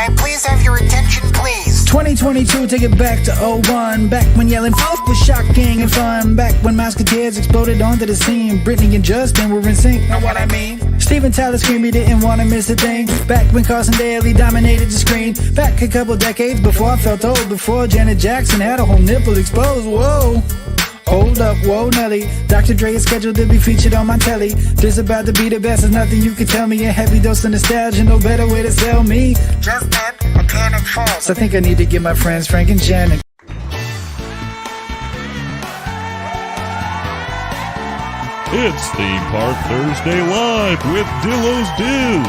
May I please have your attention, please? 2022, take it back to '01. Back when yelling "F" was shocking and fun. Back when Musketeers exploded onto the scene. Britney and Justin were in sync, know what I mean? Steven Tyler screamed he didn't want to miss a thing. Back when Carson Daly dominated the screen. Back a couple decades before I felt old. Before Janet Jackson had a whole nipple exposed. Whoa. Hold up, whoa Nelly. Dr. Dre is scheduled to be featured on my telly. This about to be the best, there's nothing you can tell me. A heavy dose of nostalgia, no better way to sell me. Just then, a panic falls. I think I need to get my friends Frank and Jen. It's Theme Park Thursday Live with Dillos Diz.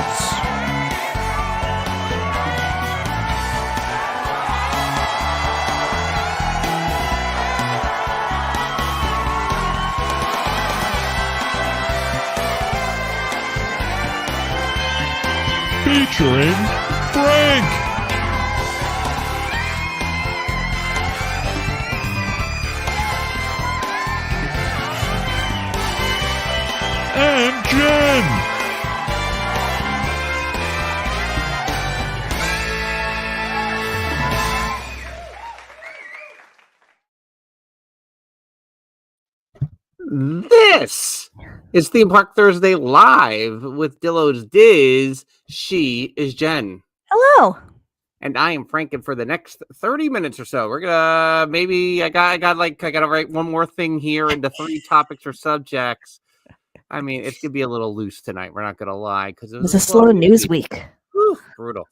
Featuring Frank. And Jen. This is Theme Park Thursday Live with Dillos Diz. She is Jen. Hello. And I am Frank, and for the next 30 minutes or so, we're gonna I gotta write one more thing here into 3 topics or subjects. I mean, it's gonna be a little loose tonight, we're not gonna lie, because it was a slow news week. Whew, brutal.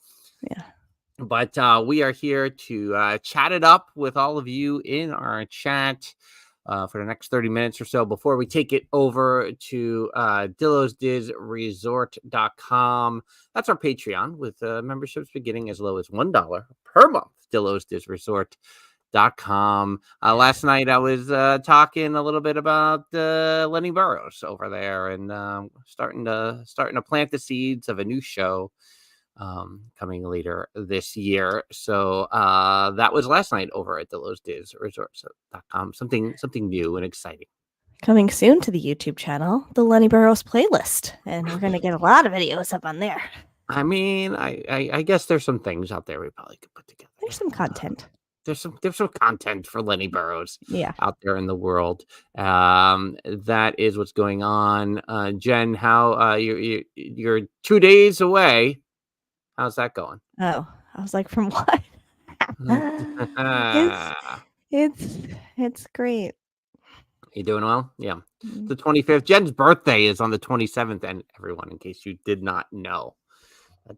Yeah. But we are here to chat it up with all of you in our chat for the next 30 minutes or so before we take it over to DillosDizResort.com. That's our Patreon with memberships beginning as low as $1 per month. DillosDizResort.com. Last night I was talking a little bit about Lenny Burrows over there and starting to plant the seeds of a new show coming later this year. So that was last night over at DillosDizResort.com. Something new and exciting. Coming soon to the YouTube channel, the Lenny Burrows playlist. And we're going to get a lot of videos up on there. I mean, I guess there's some things out there we probably could put together. There's some content. There's some content for Lenny Burrows out there in the world. That is what's going on. Jen, how you're 2 days away. How's that going? Oh, I was like, from what? It's great. You doing well? Yeah. The 25th. Jen's birthday is on the 27th, and everyone, in case you did not know,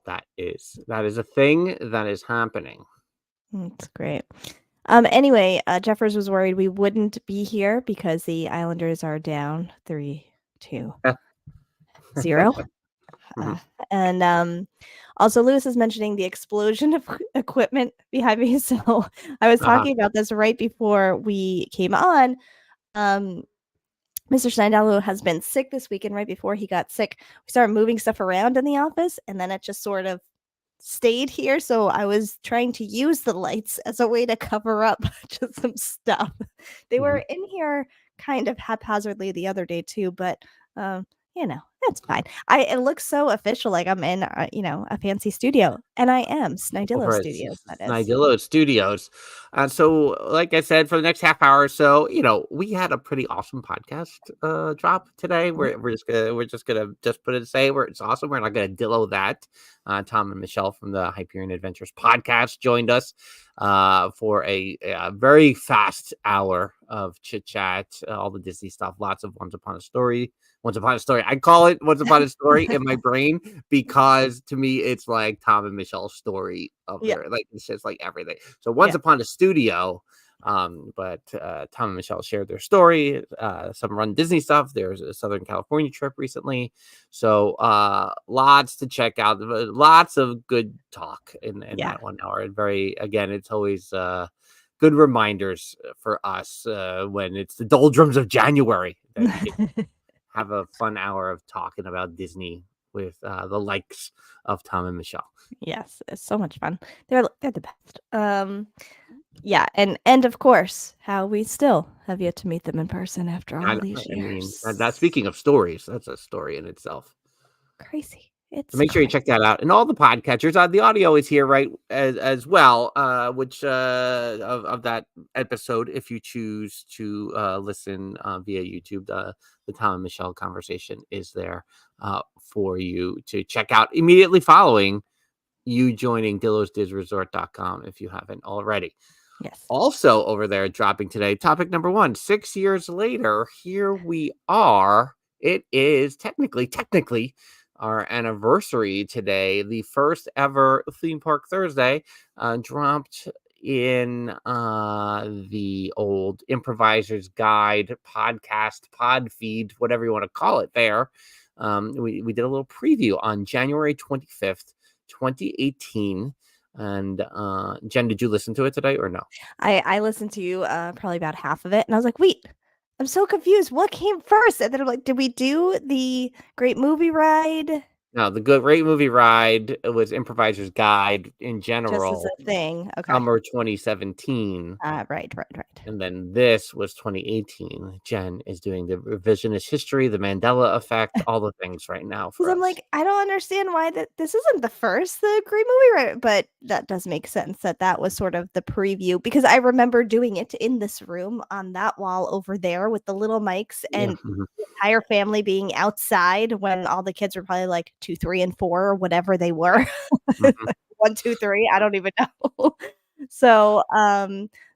that is a thing that is happening. It's great. Anyway, Jeffers was worried we wouldn't be here because the Islanders are down 3-2-0. And also Lewis is mentioning the explosion of equipment behind me. So I was talking about this right before we came on. Mr. Schneidello has been sick this week, and right before he got sick, we started moving stuff around in the office, and then it just sort of stayed here. So I was trying to use the lights as a way to cover up just some stuff. They were in here kind of haphazardly the other day too, but that's fine. It looks so official, like I'm in a fancy studio, and I am Snidillo Studios. Snidillo Studios. So, like I said, for the next half hour or so, we had a pretty awesome podcast drop today. We're just gonna put it to say it's awesome. We're not gonna dillo that. Tom and Michelle from the Hyperion Adventures podcast joined us for a very fast hour of chit chat, all the Disney stuff, lots of Once Upon a Story. I call it Once Upon a Story in my brain because to me it's like Tom and Michelle's story of their, like it's just like everything. So Once Upon a Studio, but Tom and Michelle shared their story, some Run Disney stuff. There's a Southern California trip recently, so lots to check out, lots of good talk in that 1 hour. And it's always good reminders for us when it's the doldrums of January. Have a fun hour of talking about Disney with the likes of Tom and Michelle. Yes, it's so much fun. They're the best. And of course, how we still have yet to meet them in person after all these years. That speaking of stories, that's a story in itself. Crazy. It's So make sure you check that out. And all the podcatchers. The audio is here, right, as well, which of that episode, if you choose to listen via YouTube, the Tom and Michelle conversation is there for you to check out immediately following you joining DillosDizResort.com if you haven't already. Yes. Also over there dropping today, topic number 1, 6 years later, here we are. It is technically our anniversary today. The first ever Theme Park Thursday dropped in the old Improviser's Guide podcast, pod feed, whatever you want to call it there. We did a little preview on January 25th, 2018. And Jen, did you listen to it today or no? I listened to probably about half of it, and I was like, wait, I'm so confused. What came first? And then I'm like, did we do the Great Movie Ride? No, the Great Movie Ride was Improviser's Guide in Just as general, a thing. Okay. summer 2017. Right. And then this was 2018. Jen is doing the revisionist history, the Mandela effect, all the things right now for Because I'm us. like, I don't understand why this isn't the first the Great Movie Ride, but that does make sense that was sort of the preview, because I remember doing it in this room on that wall over there with the little mics and Mhm. the entire family being outside when all the kids were probably like 2, 3, and 4 or whatever they were. Mhm. 1, 2, 3. I don't even know. So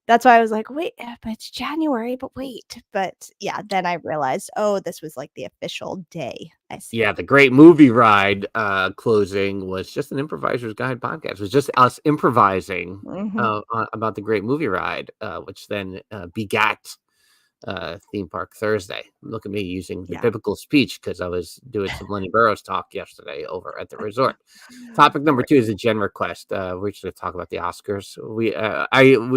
that's why I was like, wait, but it's January, but wait. But yeah, then I realized, oh, this was like the official day. I see. Yeah, the Great Movie Ride closing was just an Improviser's Guide podcast. It was just us improvising about the Great Movie Ride, which then begat Theme Park Thursday. Look at me using the biblical speech because I was doing some Lenny Burrows talk yesterday over at the resort. Topic number 2 is a Jen request. We're just going to talk about the Oscars.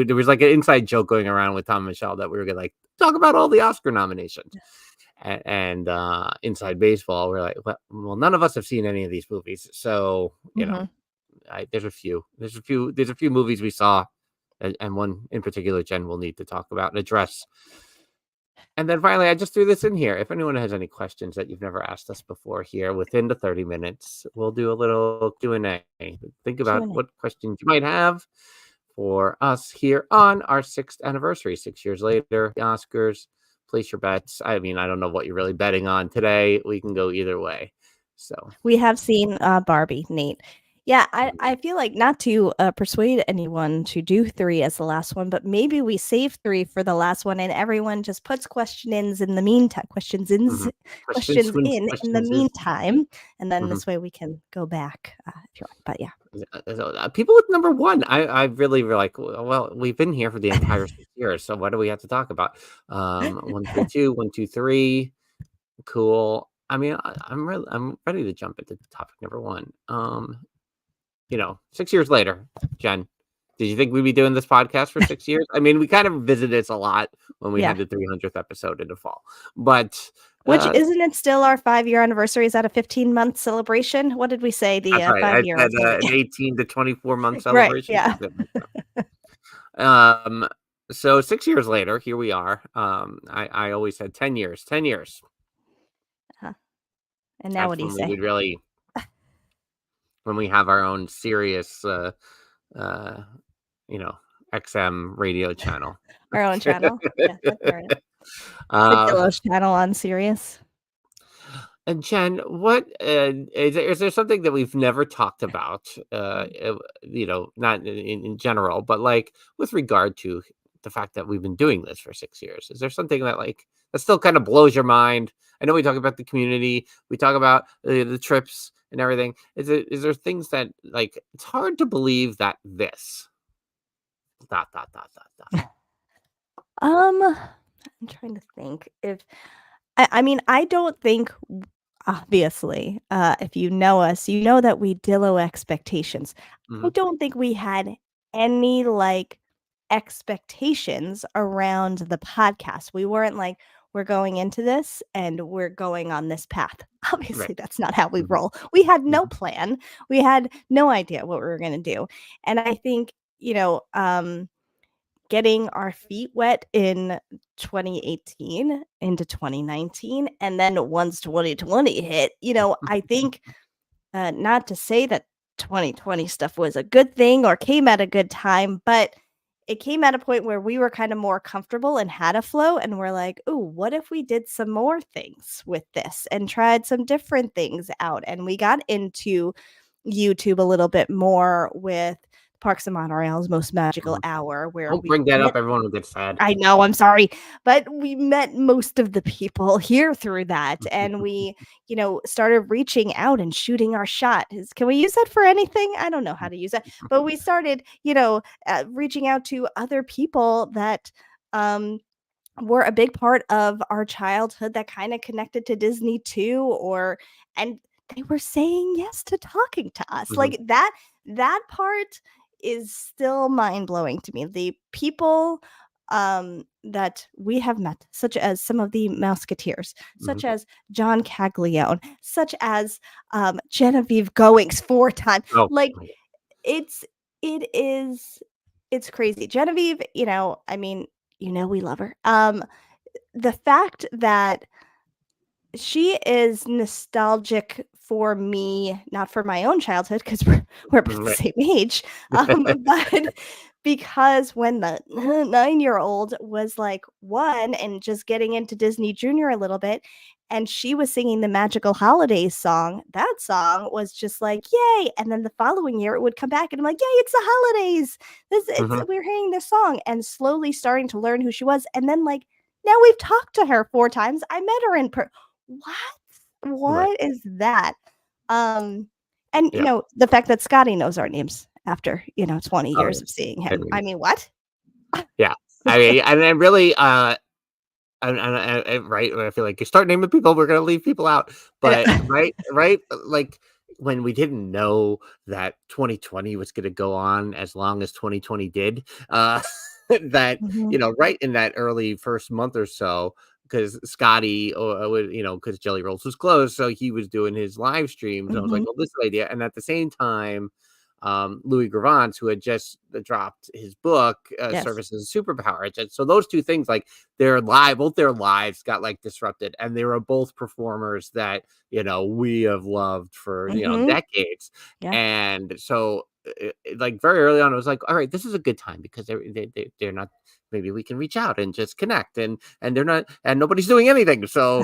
There was like an inside joke going around with Tom and Michelle that we were going to like talk about all the Oscar nominations. And Inside Baseball, we're like, well, none of us have seen any of these movies, so you know, there's a few movies we saw, and one in particular Jen will need to talk about and address. And then finally, I just threw this in here. If anyone has any questions that you've never asked us before here, within the 30 minutes, we'll do a little Q&A. Think about what questions you might have for us here on our 6th anniversary, 6 years later, the Oscars. Place your bets. I mean, I don't know what you're really betting on today. We can go either way. So we have seen Barbie, Nate. Yeah, I feel like not to persuade anyone to do 3 as the last one, but maybe we save 3 for the last one, and everyone just puts questions in the meantime, questions in the meantime, and then this way we can go back if you want. But yeah, people with number 1, I really were like, well, we've been here for the entire 6 years, so what do we have to talk about? 1, 3, 2, 1, 2, 3, cool. I mean, I'm ready to jump into topic number 1. 6 years later, Jen, did you think we'd be doing this podcast for 6 years? I mean, we kind of visited this a lot when we had the 300th episode in the fall, but which isn't it still our 5-year anniversary? Is that a 15-month celebration? What did we say? The 5-year I said, an 18 to 24 month celebration. Right, yeah. So 6 years later, here we are. I always said 10 years. And now what do you say? We really, when we have our own serious, XM radio channel. Our own channel. Yeah, that's right. The Dillos channel on Sirius. And Jen, what is there something that we've never talked about? Not in general, but like with regard to the fact that we've been doing this for 6 years. Is there something that still kind of blows your mind? I know we talk about the community, we talk about the trips and everything. Is there things that it's hard to believe that this. ... I'm trying to think if I mean, I don't think, obviously, if you know us, you know that we Dillo expectations. I don't think we had any expectations around the podcast. We weren't like, we're going into this and we're going on this path. Obviously, that's not how we roll. We had no plan. We had no idea what we were going to do. And I think, getting our feet wet in 2018 into 2019, and then once 2020 hit, I think not to say that 2020 stuff was a good thing or came at a good time, but it came at a point where we were kind of more comfortable and had a flow, and we're like, "Ooh, what if we did some more things with this and tried some different things out?" And we got into YouTube a little bit more with Parks and Monorail's Most Magical Mhm. Hour, where Don't we bring that met. up. Everyone will get sad. I know, I'm sorry, but we met most of the people here through that, and we, started reaching out and shooting our shot. Can we use that for anything? I don't know how to use that, but we started, reaching out to other people that um, were a big part of our childhood that kind of connected to Disney too, and they were saying yes to talking to us. Mhm. Like that part is still mind blowing to me. The people that we have met, such as some of the Mouseketeers, Mhm. such as John Caglione, such as Genevieve Goings 4 times. Oh, Like my God. it's it is it's crazy. Genevieve, I mean, we love her. The fact that she is nostalgic for me, not for my own childhood, because we're about the Right. same age, but because when the 9-year-old was like 1 and just getting into Disney Junior a little bit, and she was singing the Magical Holidays song, that song was just like, "Yay!" And then the following year, it would come back, and I'm like, "Yay, it's the holidays! Mhm. We're hearing this song," and slowly starting to learn who she was, and then, like, now we've talked to her 4 times. I met her in what? Right. What is that? Um, and, Yeah. the fact that Scotty knows our names after, 20 Oh, years yeah. of seeing I him. mean, I mean, what? yeah. I mean, and then really, right, I feel like you start naming people, we're gonna leave people out. I But know. right, like when we didn't know that 2020 was gonna go on as long as 2020 did, that Mhm, right in that early first month or so, because Scotty, would, because Jelly Rolls was closed, so he was doing his live streams, and I was like, mhm. "Well, this is an idea." And at the same time, Louis Gravance, who had just dropped his book, Yes. Service as a Superpower. So those two things, like both their lives got like disrupted, and they were both performers that we have loved for Mhm. decades. Yeah. And so, like very early on, I was like, all right, this is a good time because they're not. Maybe we can reach out and just connect, and they're not, and nobody's doing anything. So,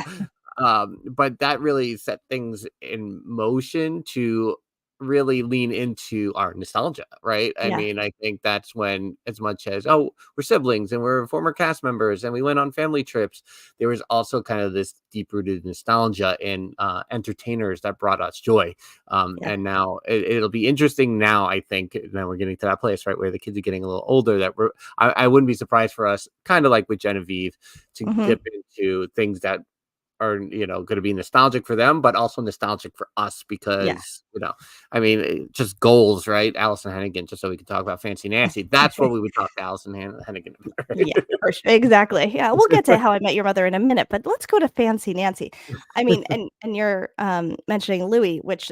but that really set things in motion to really lean into our nostalgia, right? I Yeah. mean, I think that's when, as much as, oh, we're siblings and we're former cast members and we went on family trips, there was also kind of this deep rooted nostalgia in entertainers that brought us joy. Yeah. And now it'll be interesting now, I think, now we're getting to that place, right, where the kids are getting a little older, that I wouldn't be surprised for us, kind of like with Genevieve, to Mhm. dip into things that are going to be nostalgic for them, but also nostalgic for us Yeah. because I mean, just goals, right? Allison Hennigan, just so we can talk about Fancy Nancy. That's what we would talk to Hennigan about. Yeah, for sure. Exactly. Yeah, we'll get to How I Met Your Mother in a minute, but let's go to Fancy Nancy. I mean, and you're mentioning Louis, which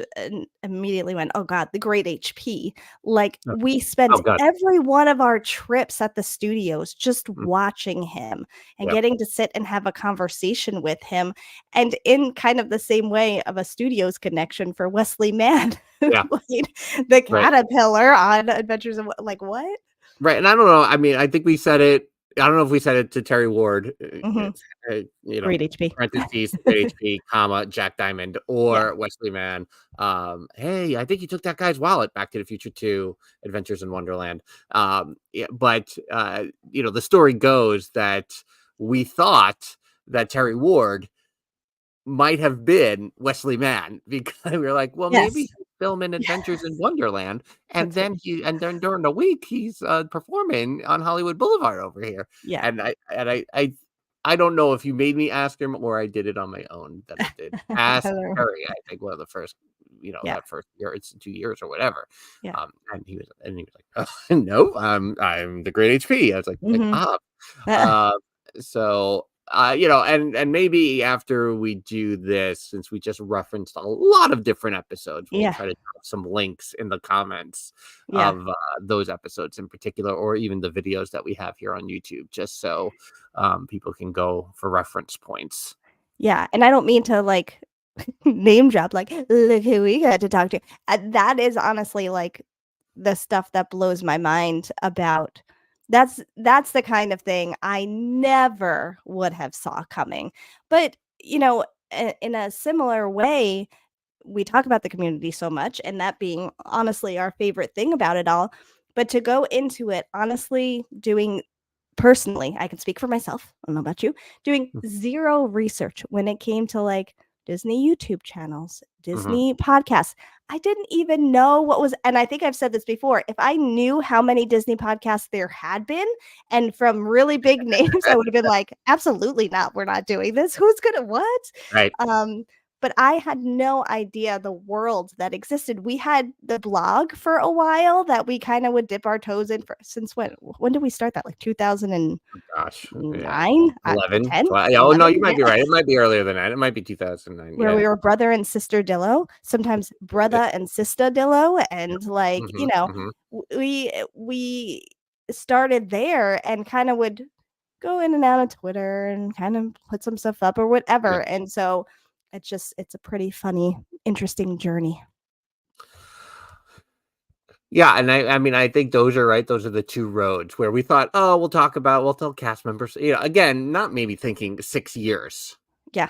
immediately went, oh God, the great HP. Like we Oh spent God. every one of our trips at the studios just Mm, watching him and yep. getting to sit and have a conversation with him. And in kind of the same way of a studios connection for Wesley Mann, who Yeah. played the Right. caterpillar on Adventures of like what? Right. And I don't know. I mean, I think we said it. I don't know if we said it to Terry Ward. Hmm. Uh, Great HP. parentheses, great HP, comma, Jack Diamond, Yeah. or Wesley Mann. Hey, I think he took that guy's wallet. Back to the Future 2, Adventures in Wonderland. Yeah, but the story goes that we thought that Terry Ward might have been Wesley Mann because we were like, well, maybe Yes. he's filming Adventures in Wonderland, and That's right. then during the week he's performing on Hollywood Boulevard over here. Yeah. And I don't know if you made me ask him or I did it on my own that I did. Ask Hello. Terry, I think one of the first, Yeah. that first year, it's 2 years or whatever. Yeah. And he was like, oh, no, I'm the great HP. I was like, Mhm. ah, uh, so and maybe after we do this, since we just referenced a lot of different episodes, we'll Yeah. try to drop some links in the comments Yeah. of those episodes in particular, or even the videos that we have here on YouTube, just so people can go for reference points. Yeah, and I don't mean to, like, name drop, like, look who we got to talk to. That is honestly like the stuff that blows my mind about. That's the kind of thing I never would have saw coming. But in a similar way, we talk about the community so much, and that being honestly our favorite thing about it all. But to go into it honestly, doing personally, I can speak for myself. I don't know about you, doing zero research when it came to like Disney YouTube channels, Disney podcasts. I didn't even know what was, and I think I've said this before. If I knew how many Disney podcasts there had been, and from really big names, I would have been like, absolutely not. We're not doing this. Who's gonna what? Right. But I had no idea the world that existed. We had the blog for a while that we kind of would dip our toes in for. Since when? When did we start that? Like 2009? Gosh. Yeah. 10? 12. Yeah, oh, no, 11? you might be Yeah. right. It might be earlier than that. It might be 2009. Where Yeah. we were brother and sister Dillo, sometimes brother and sister Dillo, and like we started there and kind of would go in and out of Twitter and kind of put some stuff up or whatever, and so it's a pretty funny, interesting journey. Yeah, and I mean, I think those are right. Those are the two roads where we thought, oh, we'll tell cast members. Again, not maybe thinking 6 years. Yeah.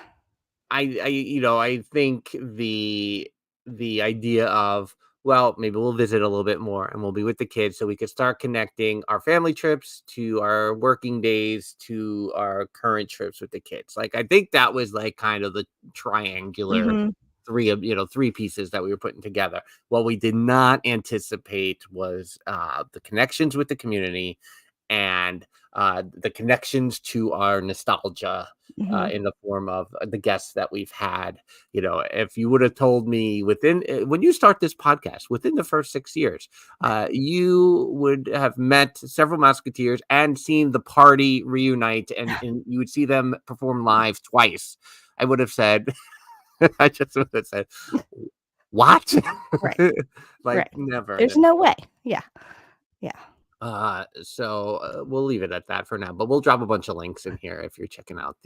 I think the idea of, well, maybe we'll visit a little bit more and we'll be with the kids so we could start connecting our family trips to our working days to our current trips with the kids. Like, I think that was like kind of the triangular three pieces that we were putting together. What we did not anticipate was the connections with the community and the connections to our nostalgia in the form of the guests that we've had. If you would have told me when you start this podcast, within the first 6 years, you would have met several Musketeers and seen the party reunite, and you would see them perform live twice, I would have said, I just would have said, what? Right. Never. There's no way. Yeah. So we'll leave it at that for now, but we'll drop a bunch of links in here if you're checking out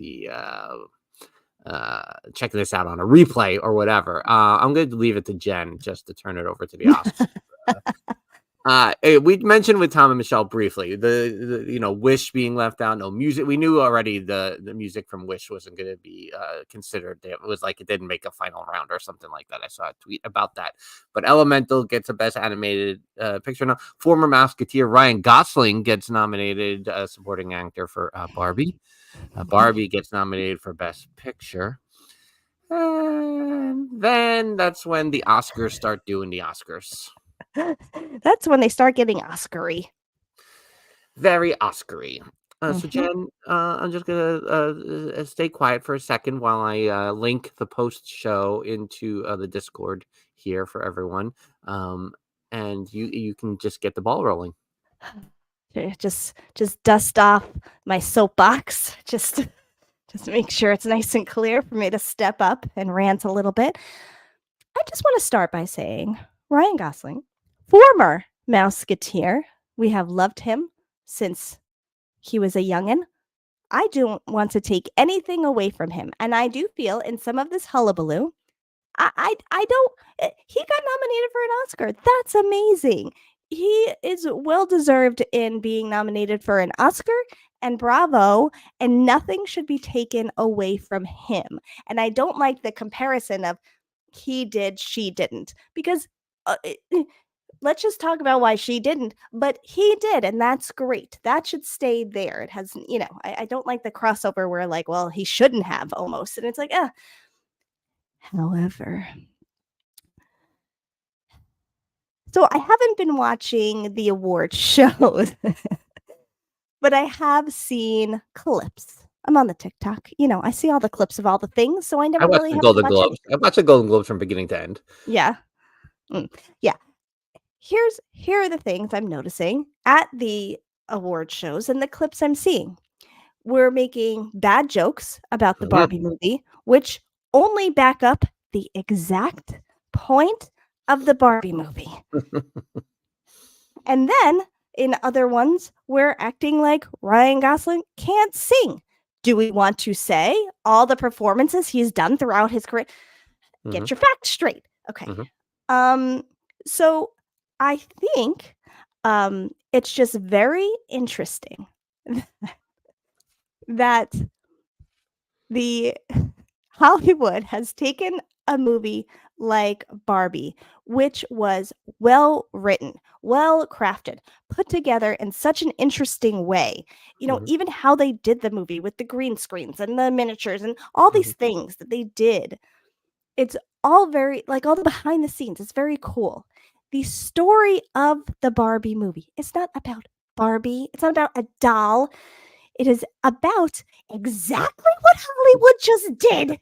checking this out on a replay or whatever. I'm going to leave it to Jen just to turn it over to the Oscars. We mentioned with Tom and Michelle briefly the Wish being left out, no music. We knew already the music from Wish wasn't going to be considered. It was like it didn't make a final round or something like that. I saw a tweet about that. But Elemental gets a Best Animated Picture. Now, former Musketeer Ryan Gosling gets nominated supporting actor for Barbie. Barbie gets nominated for Best Picture. And then that's when the Oscars start doing the Oscars. That's when they start getting Oscar-y. Very Oscar-y. So Jen, I'm just gonna stay quiet for a second while I link the post show into the Discord here for everyone, and you can just get the ball rolling. Just dust off my soapbox. Just make sure it's nice and clear for me to step up and rant a little bit. I just want to start by saying Ryan Gosling, former Mouseketeer. We have loved him since he was a youngin'. I don't want to take anything away from him. And I do feel in some of this hullabaloo, I don't, he got nominated for an Oscar. That's amazing. He is well-deserved in being nominated for an Oscar, and bravo, and nothing should be taken away from him. And I don't like the comparison of he did, she didn't, because let's just talk about why she didn't, but he did, and that's great. That should stay there. It has, I don't like the crossover where like, well, he shouldn't have almost, and it's like, However, so I haven't been watching the award shows, but I have seen clips. I'm on the TikTok. I see all the clips of all the things, so I never really have Golden to watch Globes. I watched the Golden Globes from beginning to end. Yeah. Yeah. Here are the things I'm noticing at the award shows and the clips I'm seeing. We're making bad jokes about the Barbie movie, which only back up the exact point of the Barbie movie. And then in other ones, we're acting like Ryan Gosling can't sing. Do we want to say all the performances he's done throughout his career? Get your facts straight. Okay. Mhm. So I think it's just very interesting that the Hollywood has taken a movie like Barbie, which was well written, well crafted, put together in such an interesting way. Mhm. Even how they did the movie with the green screens and the miniatures and all these Mhm. things that they did. It's all very like all the behind the scenes. It's very cool. The story of the Barbie movie is not about Barbie. It's not about a doll. It is about exactly what Hollywood just did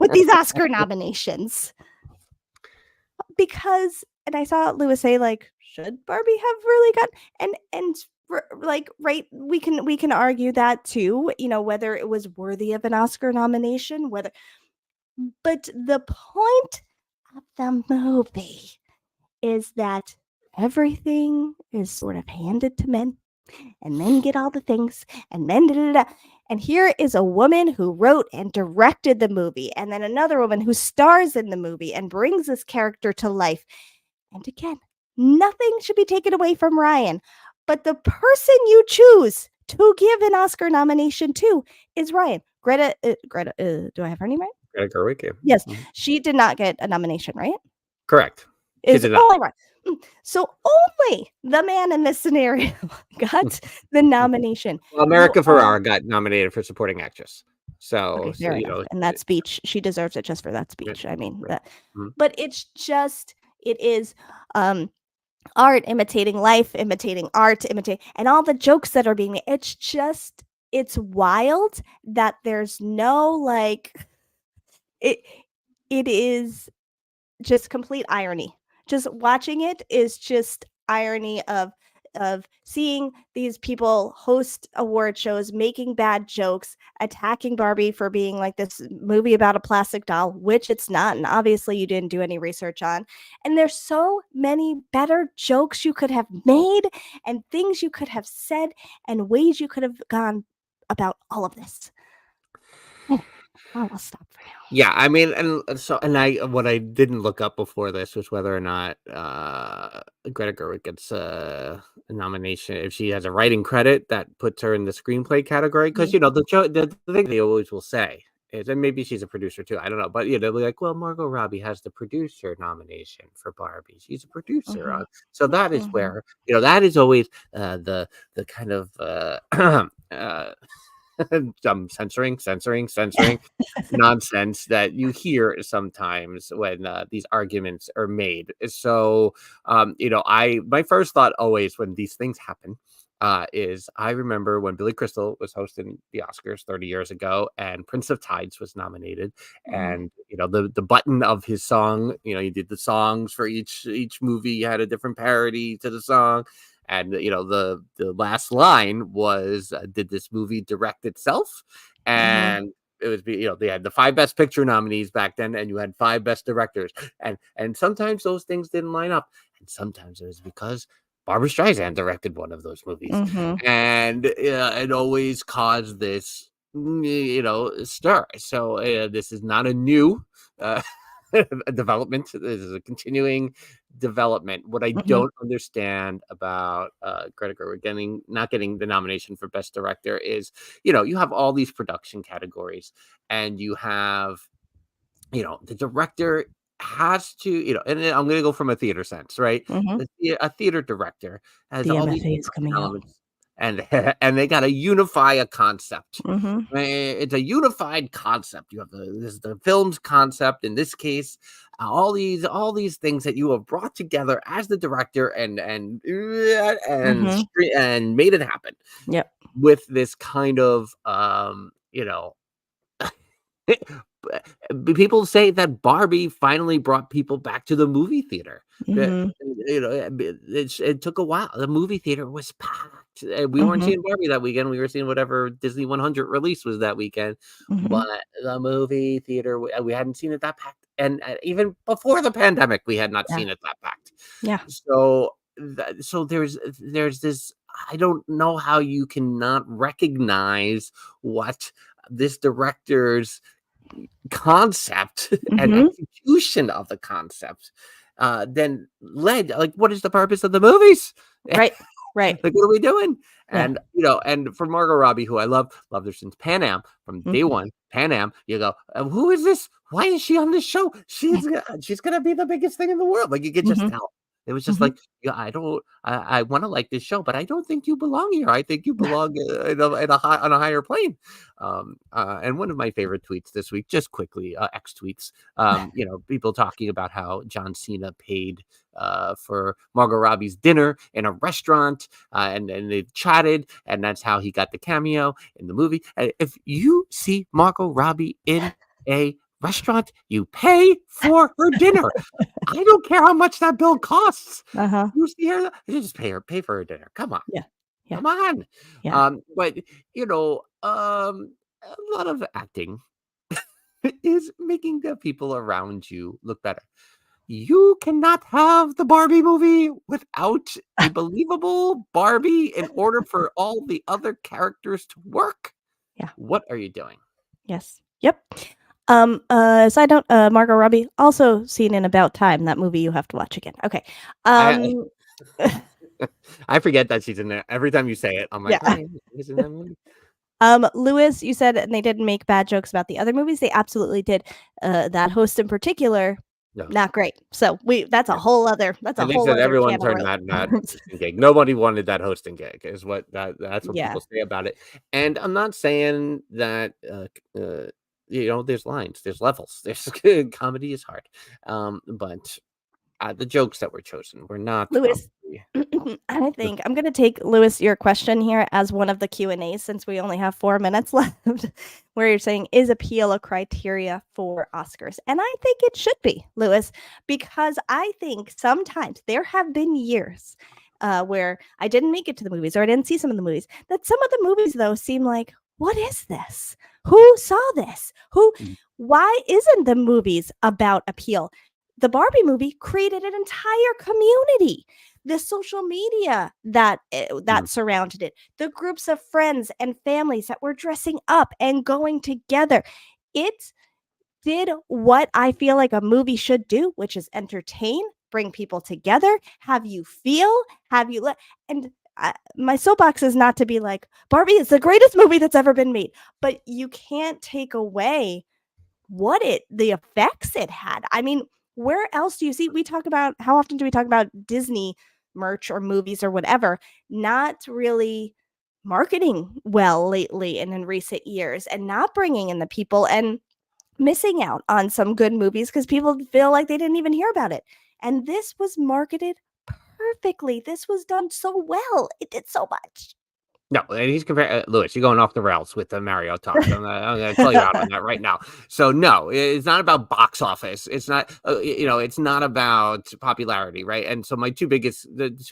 with these Oscar nominations. Because and I saw Lewis say like, should Barbie have really gotten like right we can argue that too, whether it was worthy of an Oscar nomination, but the point of the movie is that everything is sort of handed to men and men get all the things and men da, da, da. And here is a woman who wrote and directed the movie, and then another woman who stars in the movie and brings this character to life. And again, nothing should be taken away from Ryan, but the person you choose to give an Oscar nomination to is Ryan. Greta, do I have her name right? Greta Gerwig, yeah. Yes, Mhm. she did not get a nomination, right? Correct. She Is did not. only right. So only the man in this scenario got the nomination. Well, You America all Ferrera got nominated for supporting actress. okay, So, fair enough. And that speech, she deserves it just for that yeah, speech. I mean, right. Mhm. but it is art imitating life, imitating art, and all the jokes that are being made. It's wild that there's no like it it is just complete irony. Just watching it is just irony of seeing these people host award shows, making bad jokes, attacking Barbie for being like this movie about a plastic doll, which it's not, and obviously you didn't do any research on. And there's so many better jokes you could have made and things you could have said and ways you could have gone about all of this. Anyway, I'll stop for now. Yeah, I mean, and I what I didn't look up before this was whether or not Greta Gerwig gets a nomination if she has a writing credit that puts her in the screenplay category. Because the thing they always will say is, and maybe she's a producer too, I don't know, but they'll be like, well, Margot Robbie has the producer nomination for Barbie. She's a producer on, so that is Mhm. where that is always the kind of I'm censoring nonsense that you hear sometimes when these arguments are made. So, I my first thought always when these things happen is I remember when Billy Crystal was hosting the Oscars 30 years ago, and Prince of Tides was nominated, Mhm. and the button of his song, he did the songs for each movie, had a different parody to the song. And the last line was, "Did this movie direct itself?" Mhm. And it was, they had the 5 Best Picture nominees back then, and you had 5 Best Directors, and sometimes those things didn't line up, and sometimes it was because Barbara Streisand directed one of those movies, Mhm. and it always caused this, stir. So this is not a new. Uh, a development. This is a continuing development. What I Mhm. don't understand about Greta Gerwig not getting the nomination for Best Director is, you have all these production categories, and you have, the director has to, and then I'm going to go from a theater sense, right? Mhm. A theater director has The all these MFA is production coming out. elements, and and they got to unify a concept. Mhm. It's a unified concept. You have the film's concept in this case, all these things that you have brought together as the director Mhm. and made it happen Yep. with this kind of people say that Barbie finally brought people back to the movie theater. That Mhm. it took a while. The movie theater was packed. We weren't Mhm. seeing Barbie that weekend. We were seeing whatever Disney 100 release was that weekend. Mhm. But the movie theater, we hadn't seen it that packed, and even before the pandemic, we had not Yeah. seen it that packed. Yeah. So there's this. I don't know how you cannot recognize what this director's concept and Mhm. execution of the concept then led, like, what is the purpose of the movies? Right. Right. Like, what are we doing? Yeah. And and for Margot Robbie, who I loved her since Pan Am, from day Mhm. one. Pan Am, you go, who is this? Why is she on this show? She's gonna be the biggest thing in the world. Like, you could just Mhm. tell. It was just Mhm. like, I want to like this show, but I don't think you belong here. I think you belong on a higher plane. And one of my favorite tweets this week, just quickly, X tweets, people talking about how John Cena paid for Margot Robbie's dinner in a restaurant, and they chatted, and that's how he got the cameo in the movie. If you see Margot Robbie in a restaurant, you pay for her dinner. I don't care how much that bill costs. Uh-huh. You see her, you just pay for her dinner. Come on. Yeah. Yeah. Come on. Yeah. But a lot of acting is making the people around you look better. You cannot have the Barbie movie without a believable Barbie in order for all the other characters to work. Yeah. What are you doing? Yes. Yep. Side note, Margot Robbie also seen in About Time, that movie you have to watch again. Okay. I I forget that she's in there. Every time you say it, I'm like, Yeah. oh, yeah, she's in that movie. Lewis, you said they didn't make bad jokes about the other movies. They absolutely did. That host in particular, No. not great. So that's a whole other And they said other everyone can of turned that worms. hosting gig. Nobody wanted that hosting gig, is that's what Yeah. people say about it. And I'm not saying that there's lines, there's levels, there's comedy is hard. But the jokes that were chosen were not Lewis, probably- I think I'm going to take, Lewis, your question here as one of the Q&As, since we only have 4 minutes left, where you're saying, is appeal a criteria for Oscars? And I think it should be, Lewis, because I think sometimes there have been years where I didn't make it to the movies, or I didn't see some of the movies, that some of the movies, though, seem like, what is this? Who saw this? Why isn't the movies about appeal? The Barbie movie created an entire community. The social media that surrounded it, the groups of friends and families that were dressing up and going together. It did what I feel like a movie should do, which is entertain, bring people together, have you feel, and my soapbox is not to be like, Barbie is the greatest movie that's ever been made, but you can't take away the effects it had. I mean, where else do you see, how often do we talk about Disney merch or movies or whatever, not really marketing well lately and in recent years, and not bringing in the people, and missing out on some good movies because people feel like they didn't even hear about it. And this was marketed perfectly. This was done so well. It did so much. No, and he's comparing Lewis. You're going off the rails with the Mario talk. I'm going to call you out on that right now. So no, it's not about box office. It's not, it's not about popularity, right? And so the two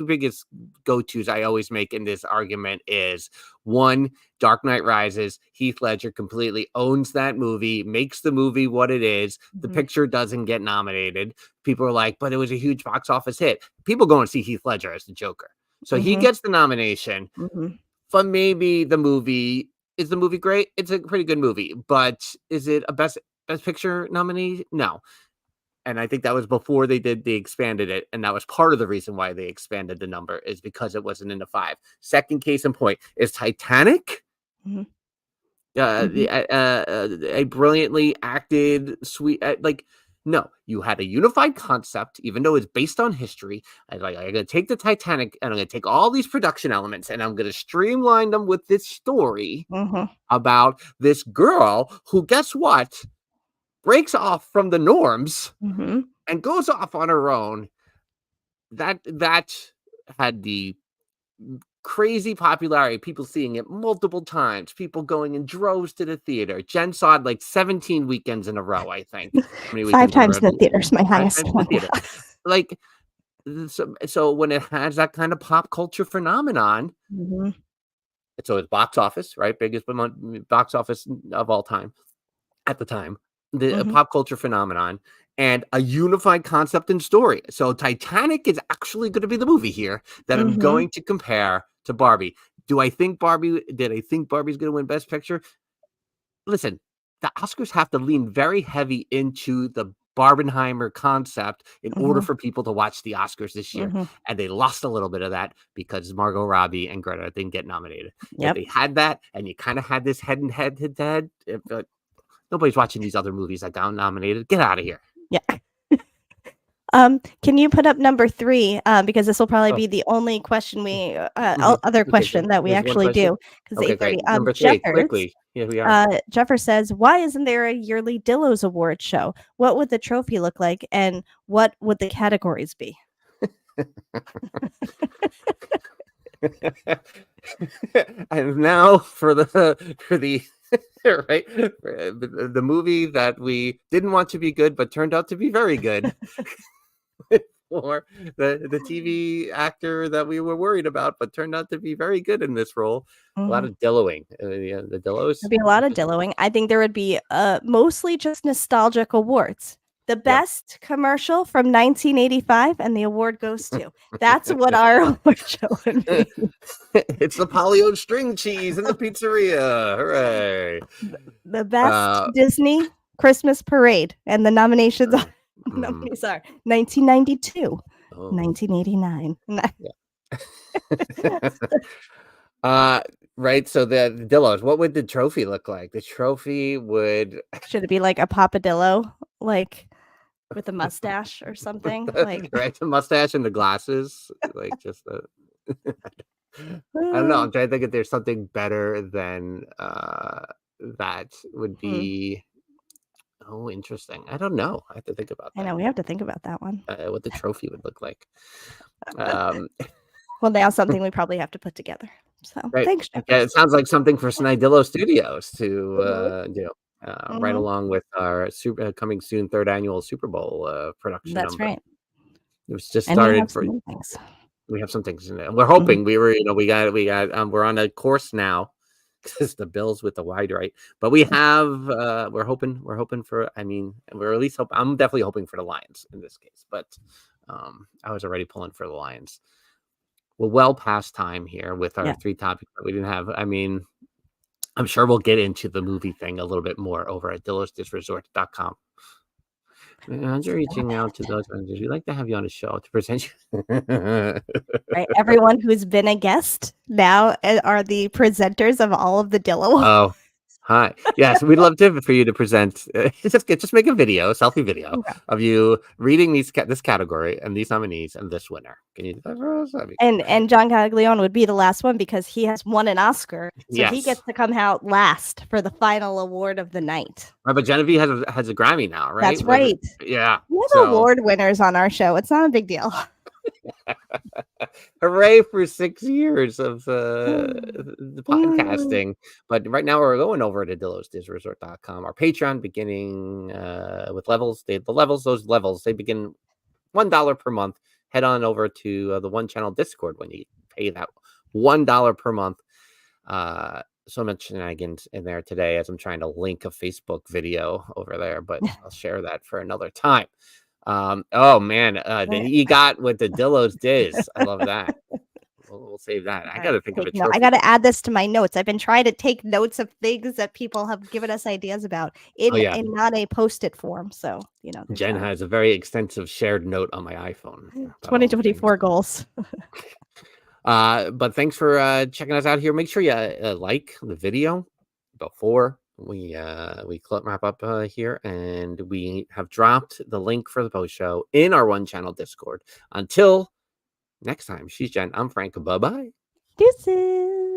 biggest go-tos I always make in this argument is, one, Dark Knight Rises. Heath Ledger completely owns that movie, makes the movie what it is. The picture doesn't get nominated. People are like, but it was a huge box office hit. People go and see Heath Ledger as the Joker, so he gets the nomination. But maybe the movie, is the movie great? It's a pretty good movie, but is it a best picture nominee? No. And I think that was before they expanded it, and that was part of the reason why they expanded the number, is because it wasn't in the 5. Second case in point is Titanic. A brilliantly acted, sweet, no, you had a unified concept, even though it's based on history. I'm going to take the Titanic and I'm going to take all these production elements and I'm going to streamline them with this story about this girl who, guess what, breaks off from the norms and goes off on her own. That had the crazy popularity, people seeing it multiple times, people going in droves to the theater. Jen saw it like 17 weekends in a row, I think. 5 times in the theaters, my highest one. Like, so when it has that kind of pop culture phenomenon, so it's box office, right? Biggest box office of all time at the time, the pop culture phenomenon, and a unified concept and story. So Titanic is actually going to be the movie here that I'm going to compare to Barbie. Did I think Barbie's going to win Best Picture? Listen, the Oscars have to lean very heavy into the Barbenheimer concept in order for people to watch the Oscars this year. And they lost a little bit of that because Margot Robbie and Greta didn't get nominated. If they had that, and you kind of had this head to head, nobody's watching these other movies that got nominated. Get out of here. Yeah. Can you put up number 3? Because this will probably be the only question we other question that we actually do. Because okay, great. Number 3, quickly. Here we are. Jeffer says, "Why isn't there a yearly Dillos award show? What would the trophy look like, and what would the categories be?" And now for the right, the movie that we didn't want to be good but turned out to be very good. Or the TV actor that we were worried about but turned out to be very good in this role. A lot of dilloing. The Dillos. There'd be a lot of dilloing. I think there would be mostly just nostalgic awards. The best commercial from 1985, and the award goes to. That's what our award show would be. It's the Polly-O string cheese in the pizzeria. Hooray. The best Disney Christmas parade, and the nominations are 1992, 1989. Right. So the Dillos, what would the trophy look like? The trophy should it be like a Papadillo, like with a mustache or something? Like right, the mustache and the glasses, like just I don't know. I'm trying to think if there's something better than that would be. Oh, interesting. I don't know. I have to think about that. I know we have to think about that one. What the trophy would look like. Well, now something we probably have to put together. So thanks, Jeff. Yeah, it sounds like something for Dillo Studios to do. Right along with our coming soon 3rd annual Super Bowl production. That's right. It was just started for. We have some things in there. We're hoping we're on a course now because the Bills with the wide right, but we have we're hoping for. I mean, we're at least I'm definitely hoping for the Lions in this case, but I was already pulling for the Lions. We're well past time here with our 3 topics that we didn't have. I mean, I'm sure we'll get into the movie thing a little bit more over at dillosresort.com. I'm reaching out to those vendors. We'd like to have you on the show to present you. Right, everyone who's been a guest now are the presenters of all of the Dillo. Oh, hi. Yes, we'd love for you to present. Just make a selfie video of you reading this category and these nominees and this winner. Can you do that for us? And John Caglione would be the last one because he has won an Oscar, so he gets to come out last for the final award of the night. Right, but Genevieve has a Grammy now, right? That's right. Yeah, we have award winners on our show. It's not a big deal. Hooray for 6 years of the podcasting. But right now we're going over to dillosresort.com, our Patreon, beginning with levels. Those levels, they begin $1 per month. Head on over to the One Channel Discord when you pay that $1 per month. So much shenanigans in there today as I'm trying to link a Facebook video over there, but I'll share that for another time. Oh man, the EGOT with the Dillos Diz. I love that. We'll save that. I gotta think of it. I gotta add this to my notes. I've been trying to take notes of things that people have given us ideas about in not a post-it form. So Jen has a very extensive shared note on my iPhone. 2024 goals. But thanks for checking us out here. Make sure you like the video before we wrap up here, and we have dropped the link for the post show in our One Channel Discord. Until next time, she's Jen, I'm Frank. Bye bye. Deuces.